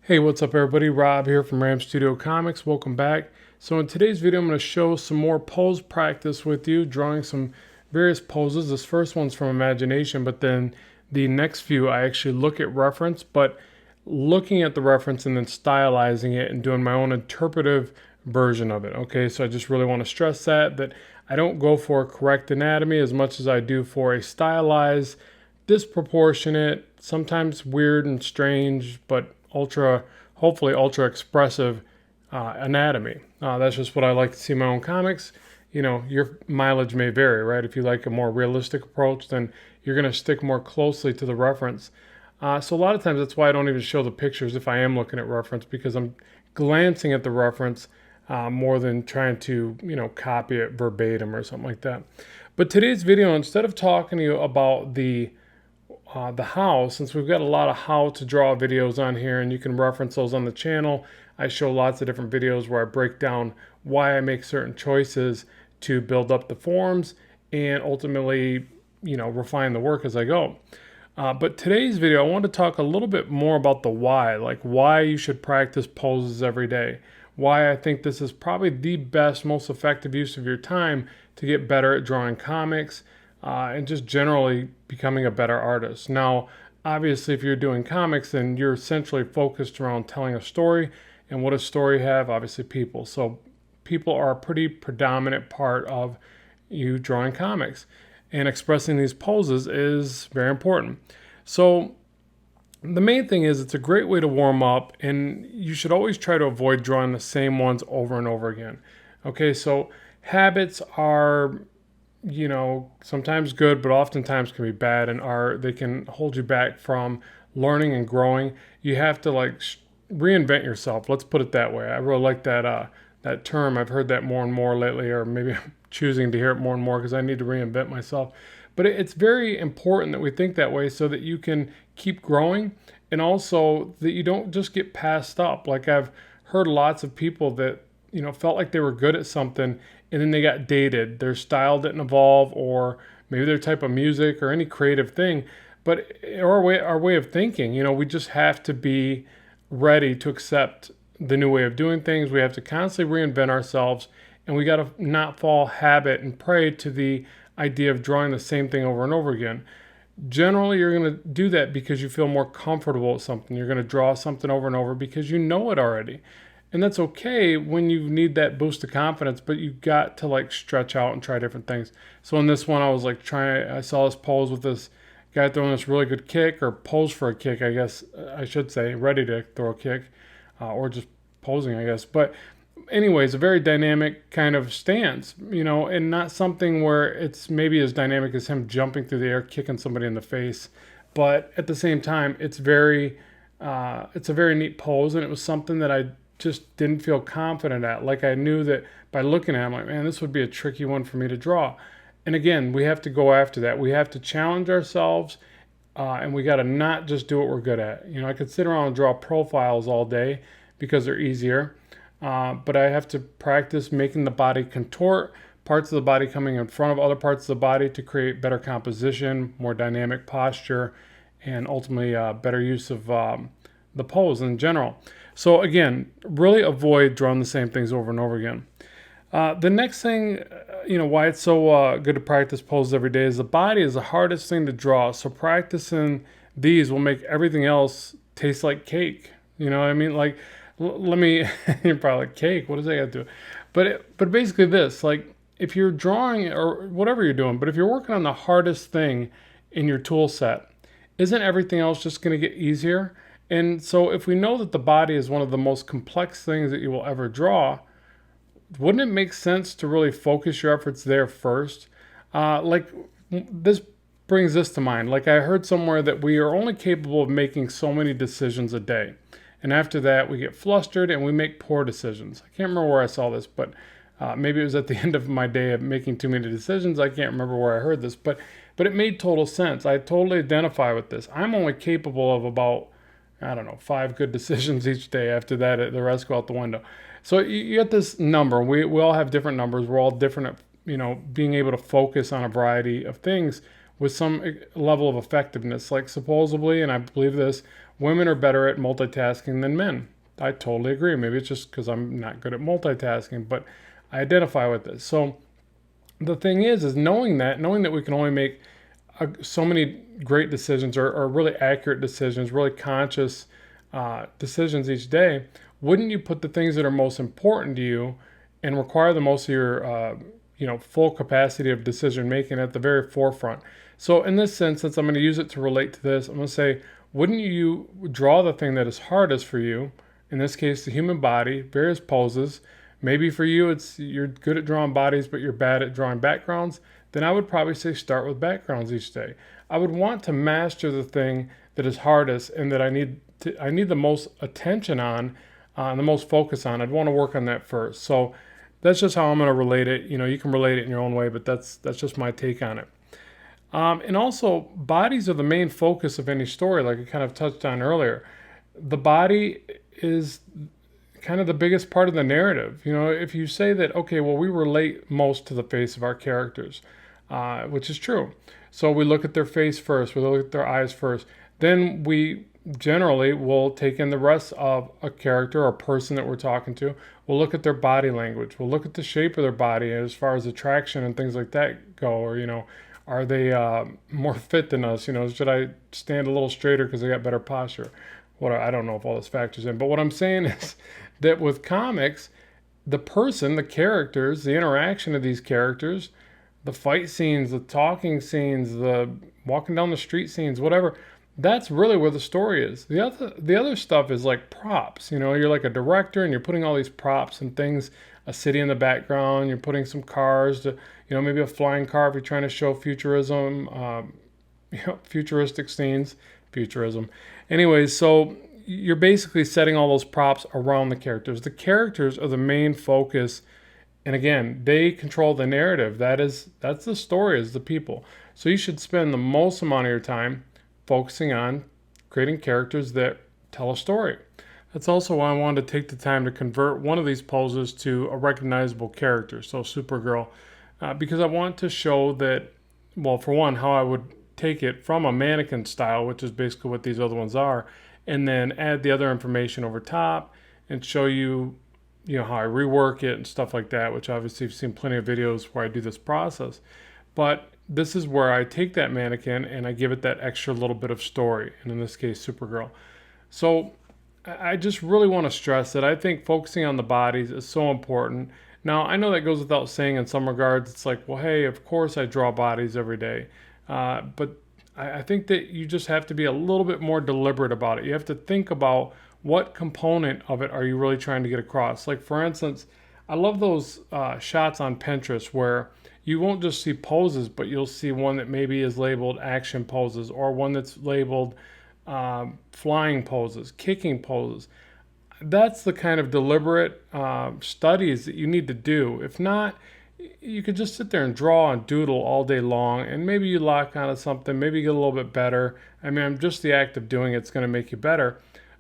Hey, what's up everybody? Rob here from Ram Studio Comics. Welcome back. So in today's video, I'm going to show some more pose practice with you, drawing some various poses. This first one's from imagination, but then the next few I actually look at reference, but looking at the reference and then stylizing it and doing my own interpretive version of it. Okay, so I just really want to stress that I don't go for a correct anatomy as much as I do for a stylized, disproportionate, sometimes weird and strange, but hopefully ultra expressive anatomy. That's just what I like to see in my own comics. You know, your mileage may vary, right? If you like a more realistic approach, then you're going to stick more closely to the reference. So a lot of times that's why I don't even show the pictures if I am looking at reference, because I'm glancing at the reference more than trying to, copy it verbatim or something like that. But today's video, instead of talking to you about the how, since we've got a lot of how to draw videos on here, and you can reference those on the channel. I show lots of different videos where I break down why I make certain choices to build up the forms and ultimately, refine the work as I go. But today's video, I want to talk a little bit more about the why, like why you should practice poses every day. Why I think this is probably the best, most effective use of your time to get better at drawing comics, and just generally becoming a better artist. Now, obviously, if you're doing comics, then you're essentially focused around telling a story. And what does story have? Obviously, people. So people are a pretty predominant part of you drawing comics. And expressing these poses is very important. So the main thing is it's a great way to warm up, and you should always try to avoid drawing the same ones over and over again. Okay, so habits are sometimes good, but oftentimes can be bad, and they can hold you back from learning and growing. You have to reinvent yourself. Let's put it that way. I really like that term. I've heard that more and more lately, or maybe I'm choosing to hear it more and more because I need to reinvent myself. But it's very important that we think that way so that you can keep growing, and also that you don't just get passed up. Like I've heard lots of people that felt like they were good at something, and then they got dated. Their style didn't evolve, or maybe their type of music or any creative thing. But our way of thinking, we just have to be ready to accept the new way of doing things. We have to constantly reinvent ourselves, and we got to not fall habit and prey to the idea of drawing the same thing over and over again. Generally, you're going to do that because you feel more comfortable with something. You're going to draw something over and over because you know it already. And that's okay when you need that boost of confidence, but you got to stretch out and try different things. So in this one, I was I saw this pose with this guy throwing this really good kick, or pose for a kick, I guess I should say, ready to throw a kick, or just posing, I guess. But anyways, a very dynamic kind of stance, and not something where it's maybe as dynamic as him jumping through the air, kicking somebody in the face. But at the same time, it's a very neat pose, and it was something that I just didn't feel confident at. Like I knew that by looking at it, I'm like, man, this would be a tricky one for me to draw. And again, we have to go after that. We have to challenge ourselves, and we got to not just do what we're good at. I could sit around and draw profiles all day because they're easier, but I have to practice making the body contort, parts of the body coming in front of other parts of the body to create better composition, more dynamic posture, and ultimately better use of the pose in general. So again, really avoid drawing the same things over and over again. The next thing, why it's so good to practice poses every day is the body is the hardest thing to draw. So practicing these will make everything else taste like cake. You know what I mean? Like, let me, you're probably like, cake, what does that got to do? But basically this, if you're drawing or whatever you're doing, but if you're working on the hardest thing in your tool set, isn't everything else just going to get easier? And so if we know that the body is one of the most complex things that you will ever draw, wouldn't it make sense to really focus your efforts there first? This brings this to mind. I heard somewhere that we are only capable of making so many decisions a day. And after that, we get flustered and we make poor decisions. I can't remember where I saw this, but maybe it was at the end of my day of making too many decisions. I can't remember where I heard this, but it made total sense. I totally identify with this. I'm only capable of about 5 good decisions each day. After that, the rest go out the window. So you get this number. We all have different numbers. We're all different at, being able to focus on a variety of things with some level of effectiveness. Like supposedly, and I believe this, women are better at multitasking than men. I totally agree. Maybe it's just because I'm not good at multitasking, but I identify with this. So the thing is knowing that we can only make so many great decisions, or really accurate decisions, really conscious decisions each day, wouldn't you put the things that are most important to you and require the most of your full capacity of decision making at the very forefront? So in this sense, since I'm going to use it to relate to this, I'm going to say, wouldn't you draw the thing that is hardest for you, in this case the human body, various poses? Maybe for you it's you're good at drawing bodies but you're bad at drawing backgrounds. Then I would probably say start with backgrounds each day. I would want to master the thing that is hardest and that I need the most attention on, and the most focus on. I'd want to work on that first. So that's just how I'm going to relate it. You can relate it in your own way, but that's just my take on it. And also, bodies are the main focus of any story, like I kind of touched on earlier. The body is kind of the biggest part of the narrative. If you say that, okay, well, we relate most to the face of our characters, which is true. So we look at their face first, we look at their eyes first, then we generally will take in the rest of a character or a person that we're talking to. We'll look at their body language, we'll look at the shape of their body as far as attraction and things like that go, or are they more fit than us? Should I stand a little straighter because they got better posture? I don't know if all this factors in, but what I'm saying is that with comics, the person, the characters, the interaction of these characters, the fight scenes, the talking scenes, the walking down the street scenes, whatever, that's really where the story is. The other stuff is like props. You're like a director and you're putting all these props and things, a city in the background, you're putting some cars to, maybe a flying car if you're trying to show futurism, futuristic scenes, futurism. Anyways, so you're basically setting all those props around the characters. The characters are the main focus, and again, they control the narrative. That's the story, is the people. So you should spend the most amount of your time focusing on creating characters that tell a story. That's also why I wanted to take the time to convert one of these poses to a recognizable character, so Supergirl, because I want to show that, well, for one, how I would take it from a mannequin style, which is basically what these other ones are, and then add the other information over top and show you, how I rework it and stuff like that, which obviously you've seen plenty of videos where I do this process. But this is where I take that mannequin and I give it that extra little bit of story, and in this case, Supergirl. So I just really want to stress that I think focusing on the bodies is so important. Now, I know that goes without saying in some regards. It's like, well, hey, of course I draw bodies every day. But I think that you just have to be a little bit more deliberate about it. You have to think about what component of it are you really trying to get across. Like, for instance, I love those shots on Pinterest where you won't just see poses, but you'll see one that maybe is labeled action poses, or one that's labeled flying poses, kicking poses. That's the kind of deliberate studies that you need to do. If not, you could just sit there and draw and doodle all day long, and maybe you lock onto something, maybe you get a little bit better. I mean, just the act of doing it's going to make you better,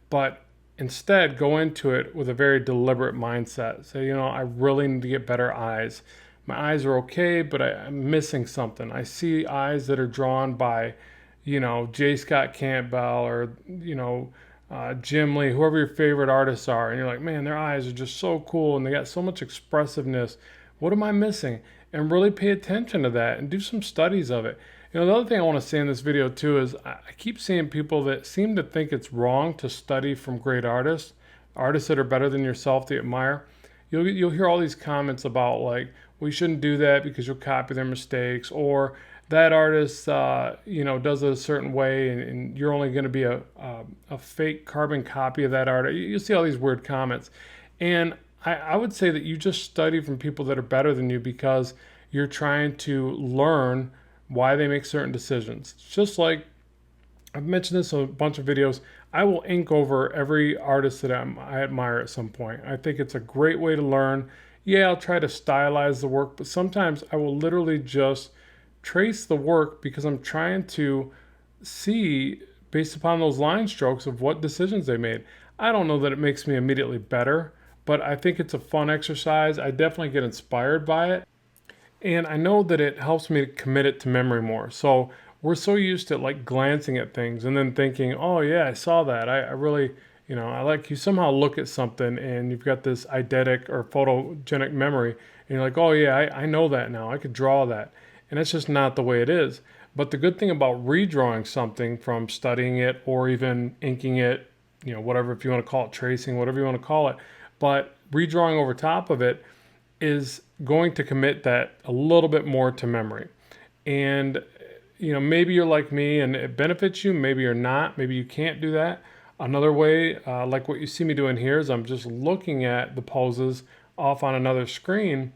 but instead go into it with a very deliberate mindset. Say, I really need to get better eyes. My eyes are okay, but I'm missing something. I see eyes that are drawn by, J. Scott Campbell, or, Jim Lee, whoever your favorite artists are, and you're like, man, their eyes are just so cool and they got so much expressiveness. What am I missing? And really pay attention to that and do some studies of it. The other thing I want to say in this video too is I keep seeing people that seem to think it's wrong to study from great artists that are better than yourself that you admire. You'll hear all these comments about like, we shouldn't do that because you'll copy their mistakes, or that artist, does it a certain way, and you're only going to be a fake carbon copy of that art. You see all these weird comments, and I would say that you just study from people that are better than you because you're trying to learn why they make certain decisions. It's just like, I've mentioned this in a bunch of videos, I will ink over every artist that I admire at some point. I think it's a great way to learn. Yeah, I'll try to stylize the work, but sometimes I will literally just trace the work because I'm trying to see, based upon those line strokes, of what decisions they made. I don't know that it makes me immediately better, but I think it's a fun exercise. I definitely get inspired by it. And I know that it helps me to commit it to memory more. So we're so used to like glancing at things and then thinking, oh yeah, I saw that. I really, I like you somehow look at something and you've got this eidetic or photogenic memory and you're like, oh yeah, I know that now. I could draw that. And that's just not the way it is. But the good thing about redrawing something from studying it or even inking it, whatever, if you want to call it tracing, whatever you want to call it, but redrawing over top of it is going to commit that a little bit more to memory. And maybe you're like me and it benefits you, maybe you're not, maybe you can't do that. Another way, like what you see me doing here, is I'm just looking at the poses off on another screen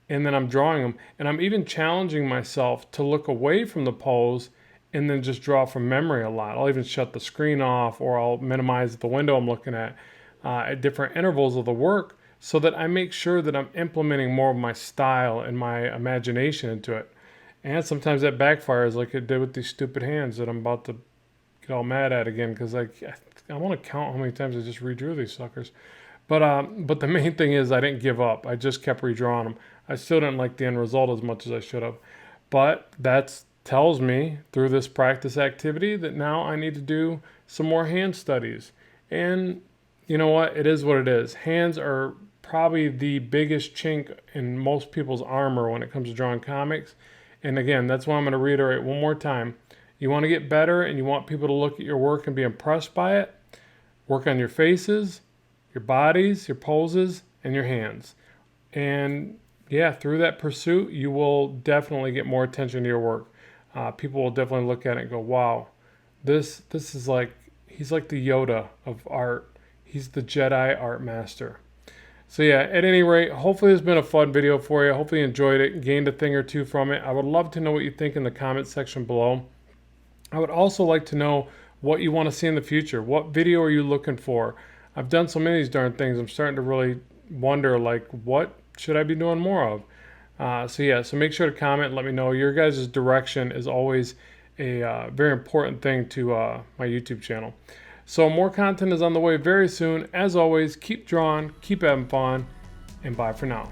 and then I'm drawing them. And I'm even challenging myself to look away from the pose and then just draw from memory a lot. I'll even shut the screen off or I'll minimize the window I'm looking at different intervals of the work so that I make sure that I'm implementing more of my style and my imagination into it. And sometimes that backfires like it did with these stupid hands that I'm about to get all mad at again because I want to count how many times I just redrew these suckers. But the main thing is I didn't give up. I just kept redrawing them. I still didn't like the end result as much as I should have. But that tells me through this practice activity that now I need to do some more hand studies. And you know what? It is what it is. Hands are probably the biggest chink in most people's armor when it comes to drawing comics. And again, that's why I'm going to reiterate one more time. You want to get better and you want people to look at your work and be impressed by it. Work on your faces, your bodies, your poses, and your hands. And yeah, through that pursuit, you will definitely get more attention to your work. People will definitely look at it and go, wow, this is like, he's like the Yoda of art. He's the Jedi art master. So yeah, at any rate, hopefully it's been a fun video for you. Hopefully you enjoyed it, gained a thing or two from it. I would love to know what you think in the comment section below. I would also like to know what you want to see in the future. What video are you looking for? I've done so many of these darn things. I'm starting to really wonder, like, what should I be doing more of? So make sure to comment and let me know. Your guys' direction is always a very important thing to my YouTube channel. So more content is on the way very soon. As always, keep drawing, keep having fun, and bye for now.